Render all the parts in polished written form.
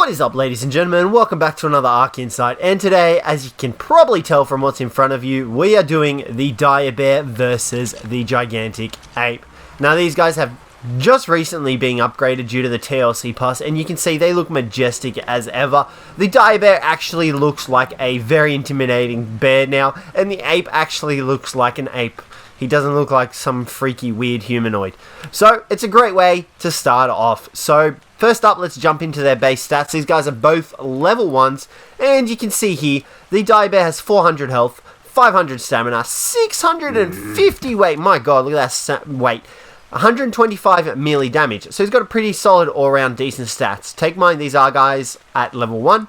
What is up, ladies and gentlemen? Welcome back to another Ark Insight, and today, as you can probably tell from what's in front of you, we are doing the dire bear versus the gigantic ape. Now, these guys have just recently been upgraded due to the TLC pass, and you can see they look majestic as ever. The dire bear actually looks like a very intimidating bear now, and the ape actually looks like an ape. He doesn't look like some freaky weird humanoid. So it's a great way to start off. So first up, let's jump into their base stats. These guys are both level 1s, and you can see here the dire bear has 400 health, 500 stamina, 650 weight. My god, look at that weight. 125 melee damage. So he's got a pretty solid all-round decent stats. Take mind, these are guys at level 1.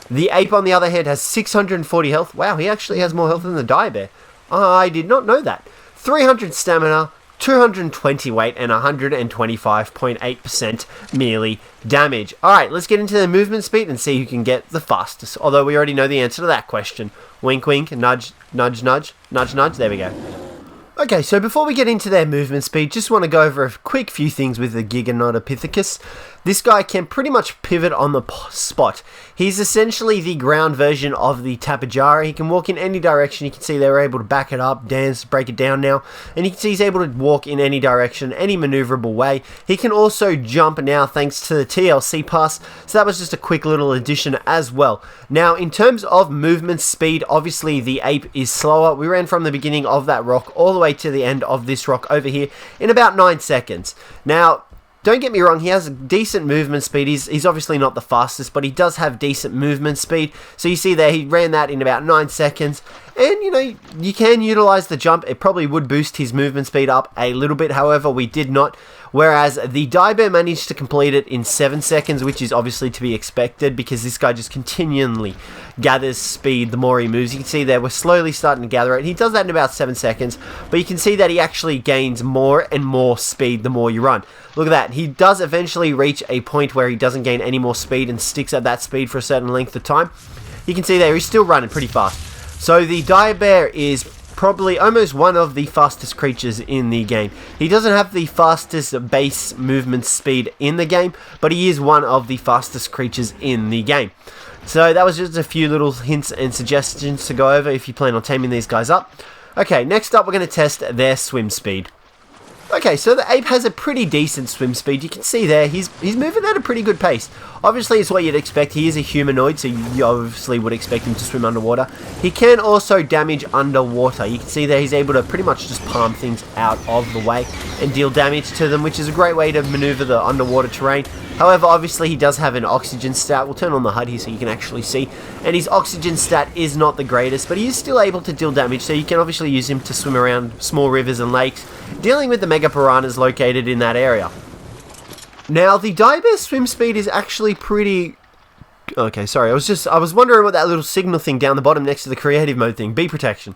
The ape, on the other hand, has 640 health. Wow, he actually has more health than the dire bear. I did not know that. 300 stamina, 220 weight, and 125.8% melee damage. Alright, let's get into the movement speed and see who can get the fastest. Although we already know the answer to that question. Wink, wink, nudge, nudge, nudge, nudge, nudge. There we go. Okay, so before we get into their movement speed, just want to go over a quick few things with the Gigantopithicus. This guy can pretty much pivot on the spot. He's essentially the ground version of the Tapejara. He can walk in any direction. You can see they're able to back it up, dance, break it down now. And you can see he's able to walk in any direction, any maneuverable way. He can also jump now thanks to the TLC pass. So that was just a quick little addition as well. Now, in terms of movement speed, obviously the ape is slower. We ran from the beginning of that rock all the way to the end of this rock over here in about 9 seconds. Now, don't get me wrong, he has a decent movement speed. He's obviously not the fastest, but he does have decent movement speed. So you see there, he ran that in about 9 seconds. And, you know, you can utilize the jump. It probably would boost his movement speed up a little bit. However, we did not. Whereas the dire bear managed to complete it in 7 seconds, which is obviously to be expected because this guy just continually gathers speed the more he moves. You can see there, we're slowly starting to gather it. He does that in about 7 seconds, but you can see that he actually gains more and more speed the more you run. Look at that. He does eventually reach a point where he doesn't gain any more speed and sticks at that speed for a certain length of time. You can see there, he's still running pretty fast. So the dire bear is probably almost one of the fastest creatures in the game. He doesn't have the fastest base movement speed in the game, but he is one of the fastest creatures in the game. So that was just a few little hints and suggestions to go over if you plan on taming these guys up. Okay, next up we're going to test their swim speed. Okay, so the ape has a pretty decent swim speed. You can see there, he's moving at a pretty good pace. Obviously, it's what you'd expect. He is a humanoid, so you obviously would expect him to swim underwater. He can also damage underwater. You can see there, he's able to pretty much just palm things out of the way and deal damage to them, which is a great way to maneuver the underwater terrain. However, obviously, he does have an oxygen stat. We'll turn on the HUD here so you can actually see. And his oxygen stat is not the greatest, but he is still able to deal damage, so you can obviously use him to swim around small rivers and lakes, dealing with the mega piranhas located in that area. Now, the dire bear's swim speed is actually pretty... Okay, sorry, I was wondering what that little signal thing down the bottom next to the creative mode thing, bee protection.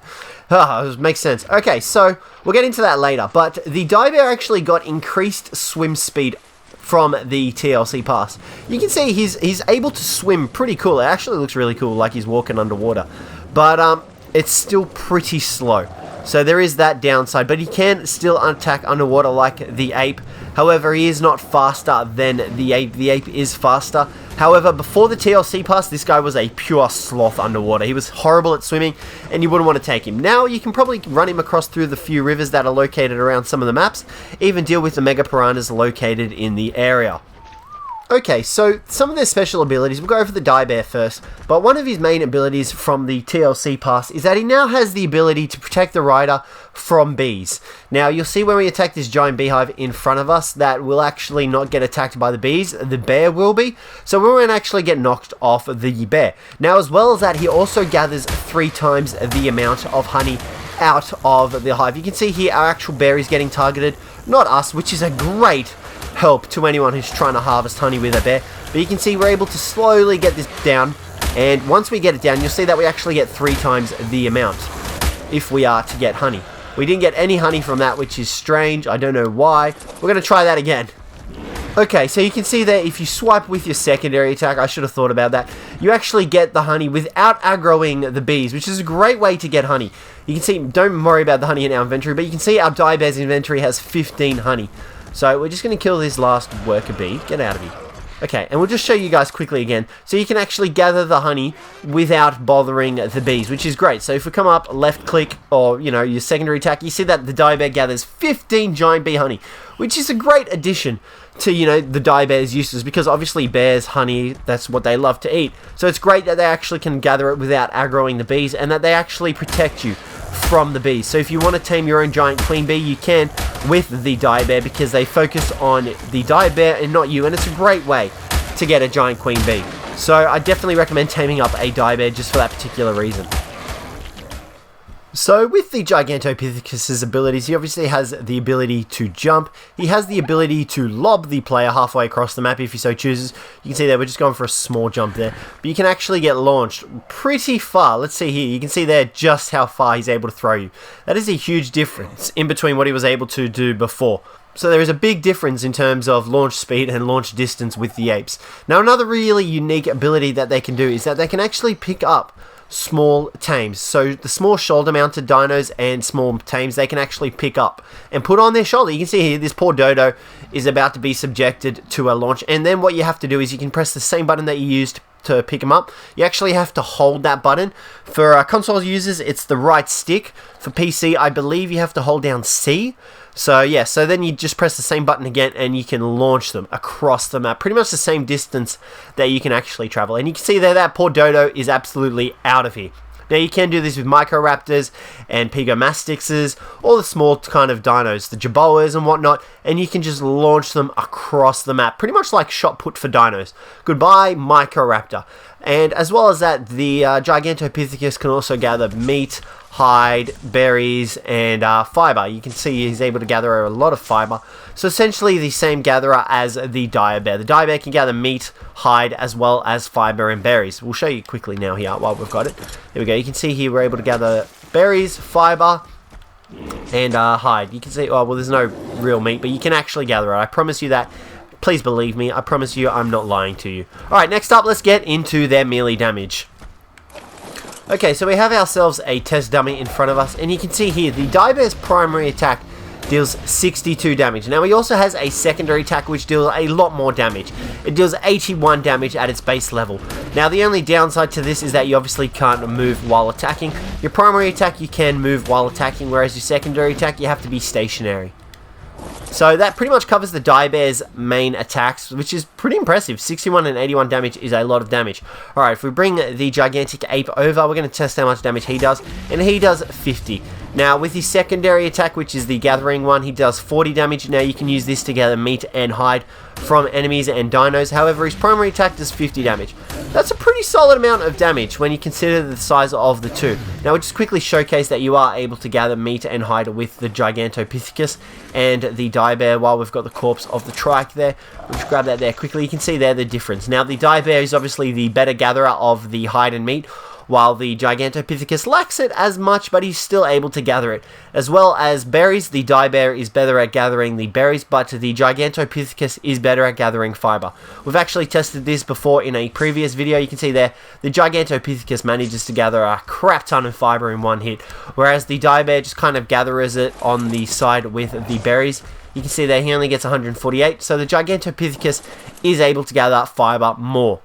Makes sense. Okay, so we'll get into that later, but the dire bear actually got increased swim speed from the TLC pass. You can see he's able to swim pretty cool. It actually looks really cool, like he's walking underwater. But it's still pretty slow. So there is that downside, but he can still attack underwater like the ape. However, he is not faster than the ape. The ape is faster. However, before the TLC pass, this guy was a pure sloth underwater. He was horrible at swimming, and you wouldn't want to take him. Now, you can probably run him across through the few rivers that are located around some of the maps, even deal with the mega piranhas located in the area. Okay, so some of their special abilities, we'll go over the dire bear first, but one of his main abilities from the TLC pass is that he now has the ability to protect the rider from bees. Now, you'll see when we attack this giant beehive in front of us that we'll actually not get attacked by the bees, the bear will be, so we won't actually get knocked off the bear. Now, as well as that, he also gathers 3 times the amount of honey out of the hive. You can see here our actual bear is getting targeted, not us, which is a great help to anyone who's trying to harvest honey with a bear. But you can see we're able to slowly get this down, and once we get it down, you'll see that we actually get 3 times the amount if we are to get honey. We didn't get any honey from that, which is strange. I don't know why. We're going to try that again. Okay, so you can see that if you swipe with your secondary attack, I should have thought about that, you actually get the honey without aggroing the bees, which is a great way to get honey. You can see, don't worry about the honey in our inventory, but you can see our dire bear's inventory has 15 honey. So we're just going to kill this last worker bee. Get out of here. Okay, and we'll just show you guys quickly again. So you can actually gather the honey without bothering the bees, which is great. So if we come up, left click, or, you know, your secondary attack, you see that the dire bear gathers 15 giant bee honey, which is a great addition to, you know, the dire bear's uses, because obviously bears, honey, that's what they love to eat. So it's great that they actually can gather it without aggroing the bees, and that they actually protect you from the bees. So if you want to tame your own giant queen bee, you can with the dire bear, because they focus on the dire bear and not you, and it's a great way to get a giant queen bee. So I definitely recommend taming up a dire bear just for that particular reason. So with the Gigantopithecus's abilities, he obviously has the ability to jump. He has the ability to lob the player halfway across the map if he so chooses. You can see there, we're just going for a small jump there. But you can actually get launched pretty far. Let's see here. You can see there just how far he's able to throw you. That is a huge difference in between what he was able to do before. So there is a big difference in terms of launch speed and launch distance with the apes. Now another really unique ability that they can do is that they can actually pick up small tames. So the small shoulder mounted dinos and small tames, they can actually pick up and put on their shoulder. You can see here this poor dodo is about to be subjected to a launch, and then what you have to do is you can press the same button that you used to pick them up. You actually have to hold that button. For console users, it's the right stick. For PC, I believe you have to hold down C. So yeah, so then you just press the same button again and you can launch them across the map. Pretty much the same distance that you can actually travel. And you can see there that poor dodo is absolutely out of here. Now you can do this with Microraptors and Pygomastixes, all the small kind of dinos, the Jaboas and whatnot, and you can just launch them across the map, pretty much like shot put for dinos. Goodbye, Microraptor. And as well as that, the Gigantopithecus can also gather meat, hide, berries, and fiber. You can see he's able to gather a lot of fiber. So essentially the same gatherer as the dire bear. The dire bear can gather meat, hide, as well as fiber and berries. We'll show you quickly now here while we've got it. There we go. You can see here we're able to gather berries, fiber, and hide. You can see, oh, well, there's no real meat, but you can actually gather it. I promise you that. Please believe me. I promise you I'm not lying to you. Alright, next up, let's get into their melee damage. Okay, so we have ourselves a test dummy in front of us, and you can see here the dire bear's primary attack deals 62 damage. Now he also has a secondary attack which deals a lot more damage. It deals 81 damage at its base level. Now the only downside to this is that you obviously can't move while attacking. Your primary attack you can move while attacking, whereas your secondary attack you have to be stationary. So that pretty much covers the dire bear's main attacks, which is pretty impressive. 61 and 81 damage is a lot of damage. Alright, if we bring the gigantic ape over, we're going to test how much damage he does, and he does 50. Now with his secondary attack, which is the gathering one, he does 40 damage. Now you can use this to gather meat and hide from enemies and dinos. However, his primary attack does 50 damage. That's a pretty solid amount of damage when you consider the size of the two. Now we'll just quickly showcase that you are able to gather meat and hide with the Gigantopithecus and the dire bear while we've got the corpse of the trike there. We'll just grab that there quickly. You can see there the difference. Now the dire bear is obviously the better gatherer of the hide and meat, while the Gigantopithecus lacks it as much, but he's still able to gather it. As well as berries, the dire bear is better at gathering the berries, but the Gigantopithecus is better at gathering fiber. We've actually tested this before in a previous video. You can see there, the Gigantopithecus manages to gather a crap ton of fiber in one hit, whereas the dire bear just kind of gathers it on the side with the berries. You can see there he only gets 148, so the Gigantopithecus is able to gather fiber more.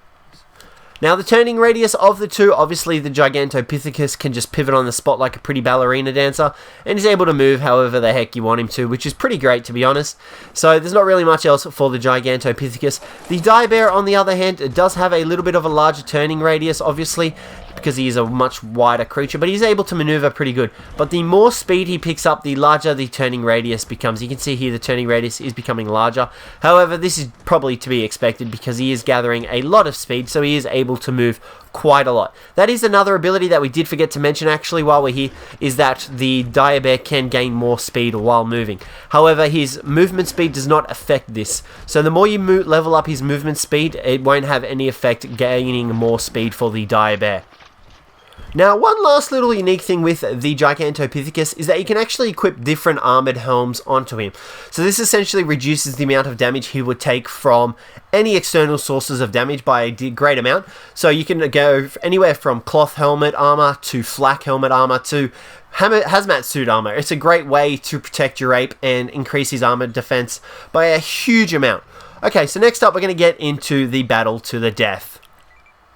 Now the turning radius of the two, obviously the Gigantopithecus can just pivot on the spot like a pretty ballerina dancer, and is able to move however the heck you want him to, which is pretty great to be honest. So there's not really much else for the Gigantopithecus. The dire bear on the other hand does have a little bit of a larger turning radius obviously, because he is a much wider creature, but he's able to maneuver pretty good. But the more speed he picks up, the larger the turning radius becomes. You can see here the turning radius is becoming larger. However, this is probably to be expected because he is gathering a lot of speed, so he is able to move quite a lot. That is another ability that we did forget to mention actually while we're here, is that the dire bear can gain more speed while moving. However, his movement speed does not affect this. So the more you level up his movement speed, it won't have any effect gaining more speed for the dire bear. Now, one last little unique thing with the Gigantopithecus is that you can actually equip different armored helms onto him. So this essentially reduces the amount of damage he would take from any external sources of damage by a great amount. So you can go anywhere from cloth helmet armor to flak helmet armor to hazmat suit armor. It's a great way to protect your ape and increase his armor defense by a huge amount. Okay, so next up we're going to get into the battle to the death.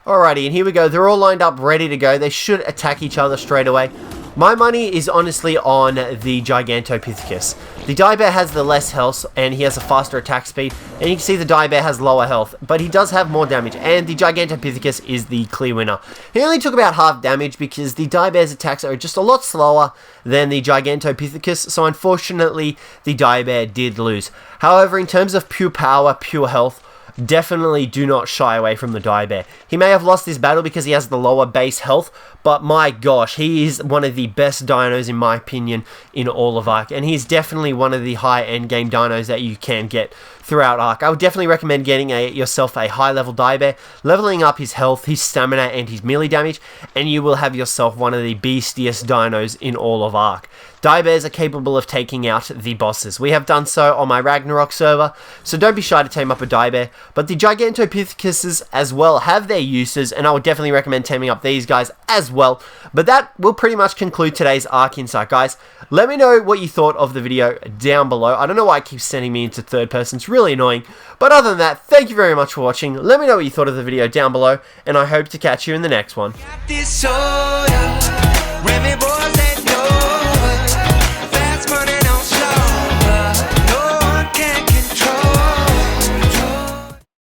Alrighty, and here we go. They're all lined up, ready to go. They should attack each other straight away. My money is honestly on the Gigantopithicus. The Dibear has the less health, and he has a faster attack speed. And you can see the Dibear has lower health, but he does have more damage. And the Gigantopithecus is the clear winner. He only took about half damage because the Dibear's attacks are just a lot slower than the Gigantopithecus. So unfortunately, the Dibear did lose. However, in terms of pure power, pure health, definitely do not shy away from the Dibear. He may have lost this battle because he has the lower base health, but my gosh, he is one of the best dinos in my opinion in all of Ark, and he's definitely one of the high end game dinos that you can get throughout Ark. I would definitely recommend getting yourself a high level Dibear, leveling up his health, his stamina, and his melee damage, and you will have yourself one of the beastiest dinos in all of Ark. Dibears are capable of taking out the bosses. We have done so on my Ragnarok server, so don't be shy to tame up a Dibear. But the Gigantopithicuses as well have their uses, and I would definitely recommend taming up these guys as well. But that will pretty much conclude today's Ark Insight, guys. Let me know what you thought of the video down below. I don't know why it keeps sending me into third person. It's really annoying. But other than that, thank you very much for watching. Let me know what you thought of the video down below, and I hope to catch you in the next one.